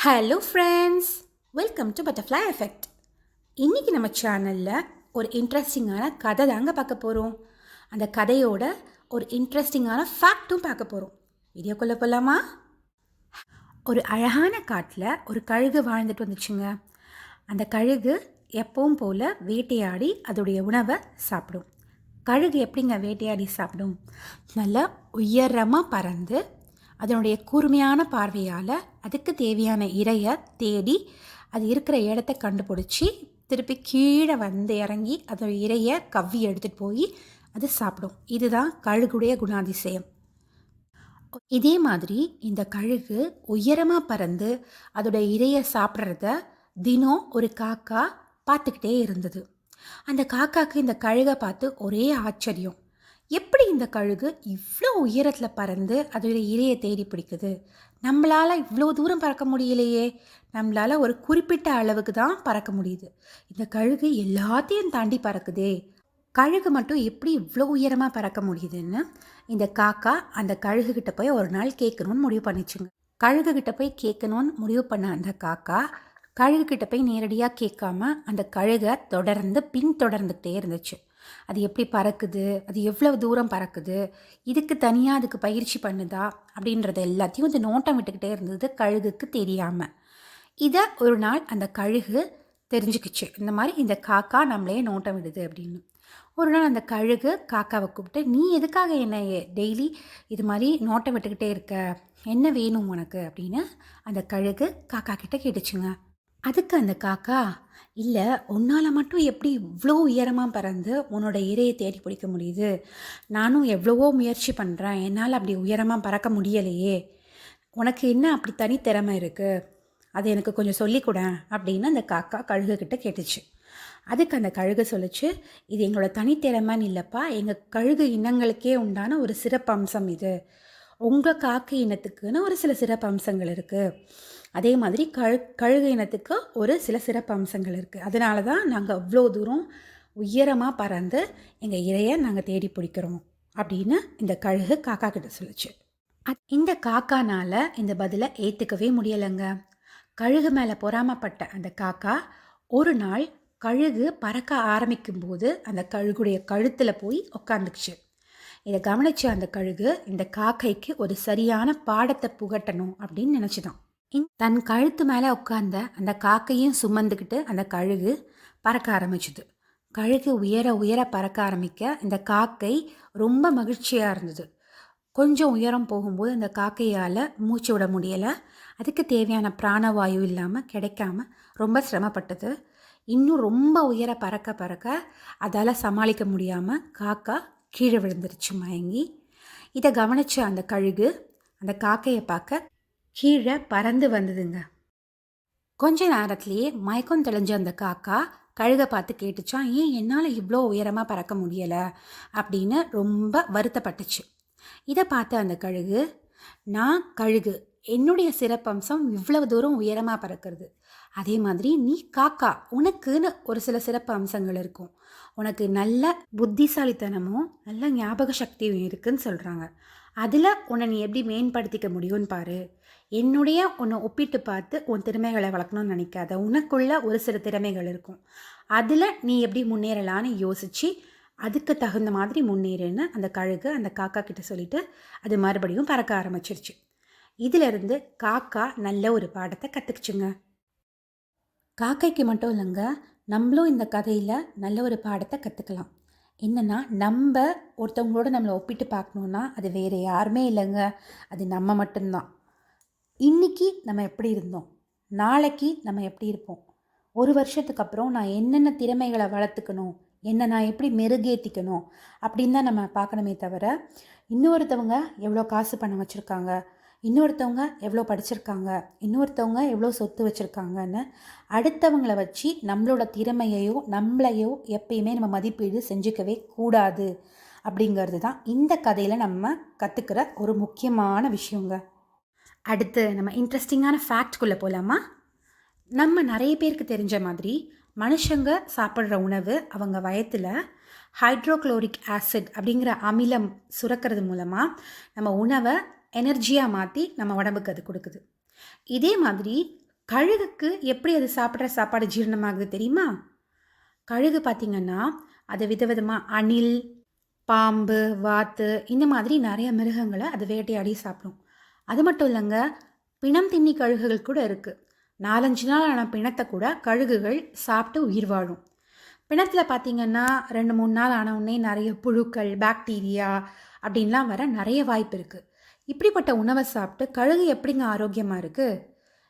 Hello friends, welcome to butterfly effect. இன்றைக்கி நம்ம சேனலில் ஒரு இன்ட்ரெஸ்டிங்கான கதை தாங்க பார்க்க போகிறோம். அந்த கதையோட ஒரு இன்ட்ரெஸ்டிங்கான ஃபேக்ட்டும் பார்க்க போகிறோம். வீடியோக்குள்ளே போகலாமா? ஒரு அழகான காட்டில் ஒரு கழுகு வாழ்ந்துட்டு வந்துச்சுங்க. அந்த கழுகு எப்பவும் போல் வேட்டையாடி அதோடைய உணவை சாப்பிடும். கழுகு எப்படிங்க வேட்டையாடி சாப்பிடும்? நல்லா உயரமாக பறந்து அதனுடைய கூர்மையான பார்வையால் அதுக்கு தேவையான இரையை தேடி அது இருக்கிற இடத்த கண்டுபிடிச்சி திருப்பி கீழே வந்து இறங்கி அதோட இரையை கவ்வி எடுத்துகிட்டு போய் அது சாப்பிடும். இதுதான் கழுகுடைய குணாதிசயம். இதே மாதிரி இந்த கழுகு உயரமாக பறந்து அதோட இரையை சாப்பிட்றத தினம் ஒரு காக்கா பார்த்துக்கிட்டே இருந்தது. அந்த காக்காவுக்கு இந்த கழுகை பார்த்து ஒரே ஆச்சரியம். எப்படி இந்த கழுகு இவ்வளோ உயரத்தில் பறந்து அதோட இரையை தேடி பிடிக்குது? நம்மளால் இவ்வளோ தூரம் பறக்க முடியலையே, நம்மளால் ஒரு குறிப்பிட்ட அளவுக்கு தான் பறக்க முடியுது. இந்த கழுகு எல்லாத்தையும் தாண்டி பறக்குதே, கழுகு மட்டும் எப்படி இவ்வளோ உயரமாக பறக்க முடியுதுன்னு இந்த காக்கா அந்த கழுகுகிட்ட போய் ஒரு நாள் கேட்கணும்னு முடிவு பண்ணிச்சுங்க. கழுகுகிட்ட போய் கேட்கணும்னு முடிவு பண்ண அந்த காக்கா கழுகுகிட்ட போய் நேரடியாக கேட்காம அந்த கழுகை தொடர்ந்து பின்தொடர்ந்துக்கிட்டே இருந்துச்சு. அது எப்படி பறக்குது, அது எவ்வளவு தூரம் பறக்குது, இதுக்கு தனியாக அதுக்கு பயிற்சி பண்ணுதா அப்படின்றத எல்லாத்தையும் இந்த நோட்டம் விட்டுக்கிட்டே இருந்தது கழுகுக்கு தெரியாமல். இதை ஒரு நாள் அந்த கழுகு தெரிஞ்சுக்கிச்சு, இந்த மாதிரி இந்த காக்கா நம்மளே நோட்டம் விடுது அப்படின்னு. ஒரு நாள் அந்த கழுகு காக்காவை கூப்பிட்டு, நீ எதுக்காக என்னை டெய்லி இது மாதிரி நோட்டம் விட்டுக்கிட்டே இருக்க, என்ன வேணும் உனக்கு அப்படின்னு அந்த கழுகு காக்கா கிட்ட கேட்டுச்சுங்க. அதுக்கு அந்த காக்கா, இல்லை, உன்னால் மட்டும் எப்படி இவ்வளோ உயரமாக பறந்து உன்னோட இரையை தேடி பிடிக்க முடியுது? நானும் எவ்வளவோ முயற்சி பண்ணுறேன், என்னால் அப்படி உயரமாக பறக்க முடியலையே. உனக்கு என்ன அப்படி தனித்திறமை இருக்குது? அது எனக்கு கொஞ்சம் சொல்லிக்கூட அப்படின்னு அந்த காக்கா கழுகுக்கிட்ட கேட்டுச்சு. அதுக்கு அந்த கழுகு சொல்லிச்சு, இது எங்களோட தனித்திறமைன்னு இல்லைப்பா, எங்கள் கழுகு இனங்களுக்கே உண்டான ஒரு சிறப்பு அம்சம் இது. உங்கள் காக்கை இனத்துக்குன்னு ஒரு சில சிறப்பு அம்சங்கள் இருக்குது, அதே மாதிரி கழுகு இனத்துக்கு ஒரு சில சிறப்பு அம்சங்கள் இருக்குது. அதனால தான் நாங்கள் அவ்வளோ தூரம் உயரமாக பறந்து எங்கள் இரையை நாங்கள் தேடி பிடிக்கிறோம் அப்படின்னு இந்த கழுகு காக்கா கிட்ட சொல்லிச்சு. இந்த காக்கானால் இந்த பதிலை ஏற்றுக்கவே முடியலைங்க. கழுகு மேலே பொறாமப்பட்ட அந்த காக்கா ஒரு நாள் கழுகு பறக்க ஆரம்பிக்கும்போது அந்த கழுகுடைய கழுத்தில் போய் உட்காந்துக்குச்சு. இதை கவனித்த அந்த கழுகு இந்த காக்கைக்கு ஒரு சரியான பாடத்தை புகட்டணும் அப்படின்னு நினச்சிதான். தன் கழுத்து மேலே உட்கார்ந்த அந்த காக்கையும் சுமந்துக்கிட்டு அந்த கழுகு பறக்க ஆரம்பிச்சுது. கழுகு உயர உயர பறக்க ஆரம்பிக்க இந்த காக்கை ரொம்ப மகிழ்ச்சியாக இருந்தது. கொஞ்சம் உயரம் போகும்போது அந்த காக்கையால் மூச்சு விட முடியலை. அதுக்கு தேவையான பிராணவாயு இல்லாமல் கிடைக்காம ரொம்ப சிரமப்பட்டது. இன்னும் ரொம்ப உயர பறக்க பறக்க அதால் சமாளிக்க முடியாமல் காக்கா கீழே விழுந்துருச்சு மயங்கி. இதை கவனித்த அந்த கழுகு அந்த காக்கையை பார்க்க கீழே பறந்து வந்ததுங்க. கொஞ்ச நேரத்துலேயே மயக்கம் தெளிஞ்ச அந்த காக்கா கழுகை பார்த்து கேட்டுச்சான், ஏன் என்னால் இவ்வளோ உயரமாக பறக்க முடியலை அப்படின்னு ரொம்ப வருத்தப்பட்டுச்சு. இதை பார்த்த அந்த கழுகு, நான் கழுகு, என்னுடைய சிறப்பம்சம் இவ்வளவு தூரம் உயரமாக பறக்கிறது. அதே மாதிரி நீ காக்கா, உனக்குன்னு ஒரு சில சிறப்பு அம்சங்கள் இருக்கும். உனக்கு நல்ல புத்திசாலித்தனமும் நல்ல ஞாபக சக்தியும் இருக்குதுன்னு சொல்கிறாங்க. அதில் உன்னை நீ எப்படி மேம்படுத்திக்க முடியும்னு பாரு. என்னுடைய உன்னை ஒப்பிட்டு பார்த்து உன் திறமைகளை வளர்க்கணும்னு நினைக்காத. உனக்குள்ள ஒரு சில திறமைகள் இருக்கும், அதில் நீ எப்படி முன்னேறலான்னு யோசித்து அதுக்கு தகுந்த மாதிரி முன்னேறுன்னு அந்த கழுகு அந்த காக்கா கிட்ட சொல்லிட்டு அது மறுபடியும் பறக்க ஆரம்பிச்சிருச்சு. இதிலிருந்து காக்கா நல்ல ஒரு பாடத்தை கற்றுக்குச்சுங்க. காக்கைக்கு மட்டும் இல்லைங்க, நம்மளும் இந்த கதையில் நல்ல ஒரு பாடத்தை கற்றுக்கலாம். என்னென்னா, நம்ம ஒருத்தவங்களோட நம்மளை ஒப்பிட்டு பார்க்கணுன்னா அது வேறு யாருமே இல்லைங்க, அது நம்ம மட்டும்தான். இன்றைக்கி நம்ம எப்படி இருந்தோம், நாளைக்கு நம்ம எப்படி இருப்போம், ஒரு வருஷத்துக்கு அப்புறம் நான் என்னென்ன திறமைகளை வளர்த்துக்கணும், என்னை நான் எப்படி மெருகேற்றிக்கணும் அப்படின்னு தான் நம்ம பார்க்கணுமே தவிர, இன்னொருத்தவங்க எவ்வளோ காசு பணம் வச்சுருக்காங்க, இன்னொருத்தவங்க எவ்வளோ படிச்சிருக்காங்க, இன்னொருத்தவங்க எவ்வளோ சொத்து வச்சுருக்காங்கன்னு அடுத்தவங்களை வச்சு நம்மளோட திறமையையோ நம்மளையோ எப்பயுமே நம்ம மதிப்பீடு செஞ்சுக்கவே கூடாது. அப்படிங்கிறது தான் இந்த கதையில் நம்ம கற்றுக்கிற ஒரு முக்கியமான விஷயங்க. அடுத்து நம்ம இன்ட்ரெஸ்டிங்கான ஃபேக்ட்குள்ளே போகலாமா? நம்ம நிறைய பேருக்கு தெரிஞ்ச மாதிரி மனுஷங்க சாப்பிட்ற உணவு அவங்க வயத்தில் ஹைட்ரோக்ளோரிக் ஆசிட் அப்படிங்கிற அமிலம் சுரக்கிறது மூலமாக நம்ம உணவை எனர்ஜியாக மாற்றி நம்ம உடம்புக்கு அது கொடுக்குது. இதே மாதிரி கழுகுக்கு எப்படி அது சாப்பிட்ற சாப்பாடு ஜீரணமாகுது தெரியுமா? கழுகு பார்த்திங்கன்னா அது விதவிதமாக அணில், பாம்பு, வாத்து இந்த மாதிரி நிறைய மிருகங்களை அது வேட்டையாடி சாப்பிடும். அது மட்டும் இல்லைங்க, பிணம் தின்னி கழுகுகள் கூட இருக்குது. 4-5 நாள் ஆன பிணத்தை கூட கழுகுகள் சாப்பிட்டு உயிர் வாழும். பிணத்தில் பார்த்திங்கன்னா 2-3 நாள் ஆனவுடனே நிறைய புழுக்கள், பாக்டீரியா அப்படின்லாம் வர நிறைய வாய்ப்பு இருக்குது. இப்படிப்பட்ட உணவை சாப்பிட்டு கழுகு எப்படிங்க ஆரோக்கியமாக இருக்குது?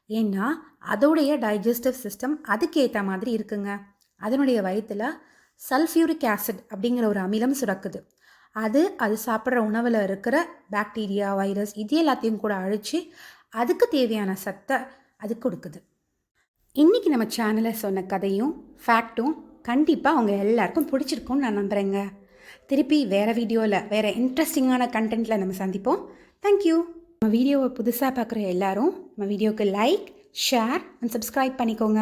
ஏன்னா அதோடைய டைஜஸ்டிவ் சிஸ்டம் அதுக்கேற்ற மாதிரி இருக்குங்க. அதனுடைய வயிற்றில் சல்ஃபியூரிக் ஆசிட் அப்படிங்கிற ஒரு அமிலம் சுரக்குது. அது சாப்பிட்ற உணவில் இருக்கிற பாக்டீரியா, வைரஸ் இது எல்லாத்தையும் கூட அழித்து அதுக்கு தேவையான சத்தை அது கொடுக்குது. இன்றைக்கி நம்ம சேனலில் சொன்ன கதையும் ஃபேக்ட்டும் கண்டிப்பாக அவங்க எல்லாருக்கும் பிடிச்சிருக்கும்னு நான் நம்புகிறேங்க. திருப்பி வேறு வீடியோவில் வேறு இன்ட்ரெஸ்டிங்கான கண்டென்ட்டில் நம்ம சந்திப்போம். தேங்க்யூ. நம்ம வீடியோவை புதுசாக பார்க்குற எல்லாரும் நம்ம வீடியோவுக்கு லைக், ஷேர் அண்ட் சப்ஸ்கிரைப் பண்ணிக்கோங்க.